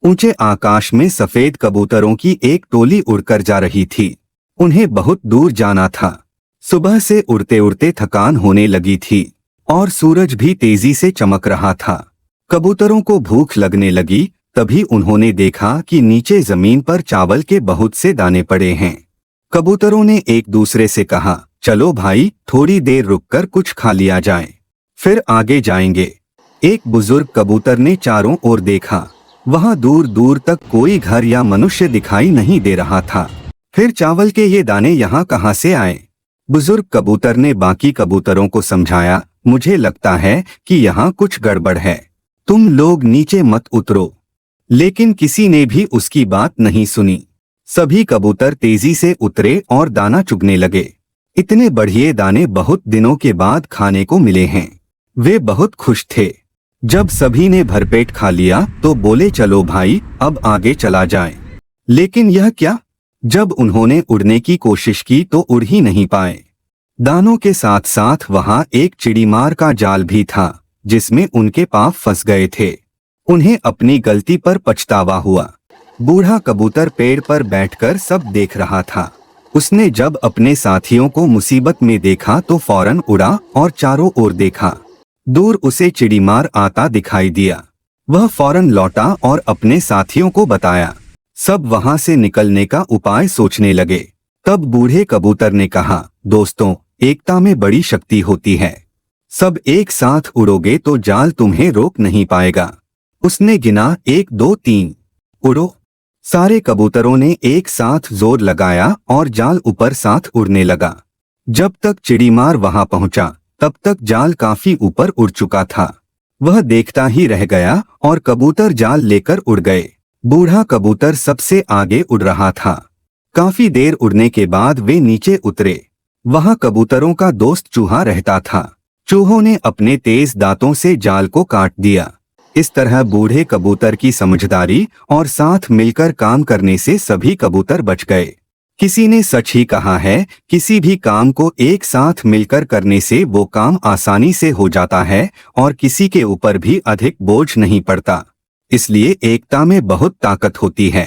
ऊंचे आकाश में सफेद कबूतरों की एक टोली उड़कर जा रही थी। उन्हें बहुत दूर जाना था। सुबह से उड़ते उड़ते थकान होने लगी थी और सूरज भी तेजी से चमक रहा था। कबूतरों को भूख लगने लगी। तभी उन्होंने देखा कि नीचे जमीन पर चावल के बहुत से दाने पड़े हैं। कबूतरों ने एक दूसरे से कहा, चलो भाई, थोड़ी देर रुककर कुछ खा लिया जाए, फिर आगे जाएंगे। एक बुजुर्ग कबूतर ने चारों ओर देखा। वहां दूर दूर तक कोई घर या मनुष्य दिखाई नहीं दे रहा था। फिर चावल के ये दाने यहाँ कहाँ से आए? बुजुर्ग कबूतर ने बाकी कबूतरों को समझाया, मुझे लगता है कि यहाँ कुछ गड़बड़ है, तुम लोग नीचे मत उतरो। लेकिन किसी ने भी उसकी बात नहीं सुनी। सभी कबूतर तेजी से उतरे और दाना चुगने लगे। इतने बढ़िया दाने बहुत दिनों के बाद खाने को मिले हैं। वे बहुत खुश थे। जब सभी ने भरपेट खा लिया तो बोले, चलो भाई, अब आगे चला जाए। लेकिन यह क्या? जब उन्होंने उड़ने की कोशिश की तो उड़ ही नहीं पाए। दानों के साथ साथ वहां एक चिड़ीमार का जाल भी था जिसमें उनके पांव फंस गए थे। उन्हें अपनी गलती पर पछतावा हुआ। बूढ़ा कबूतर पेड़ पर बैठकर सब देख रहा था। उसने जब अपने साथियों को मुसीबत में देखा तो फौरन उड़ा और चारों ओर देखा। दूर उसे चिड़ीमार आता दिखाई दिया। वह फौरन लौटा और अपने साथियों को बताया। सब वहां से निकलने का उपाय सोचने लगे। तब बूढ़े कबूतर ने कहा, दोस्तों, एकता में बड़ी शक्ति होती है। सब एक साथ उड़ोगे तो जाल तुम्हें रोक नहीं पाएगा। उसने गिना, 1 2 3, उड़ो। सारे कबूतरों ने एक साथ जोर लगाया और जाल ऊपर साथ उड़ने लगा। जब तक चिड़ीमार वहां पहुंचा तब तक जाल काफी ऊपर उड़ चुका था। वह देखता ही रह गया और कबूतर जाल लेकर उड़ गए। बूढ़ा कबूतर सबसे आगे उड़ रहा था। काफी देर उड़ने के बाद वे नीचे उतरे। वहां कबूतरों का दोस्त चूहा रहता था। चूहों ने अपने तेज दांतों से जाल को काट दिया। इस तरह बूढ़े कबूतर की समझदारी और साथ मिलकर काम करने से सभी कबूतर बच गए। किसी ने सच ही कहा है, किसी भी काम को एक साथ मिलकर करने से वो काम आसानी से हो जाता है और किसी के ऊपर भी अधिक बोझ नहीं पड़ता। इसलिए एकता में बहुत ताकत होती है।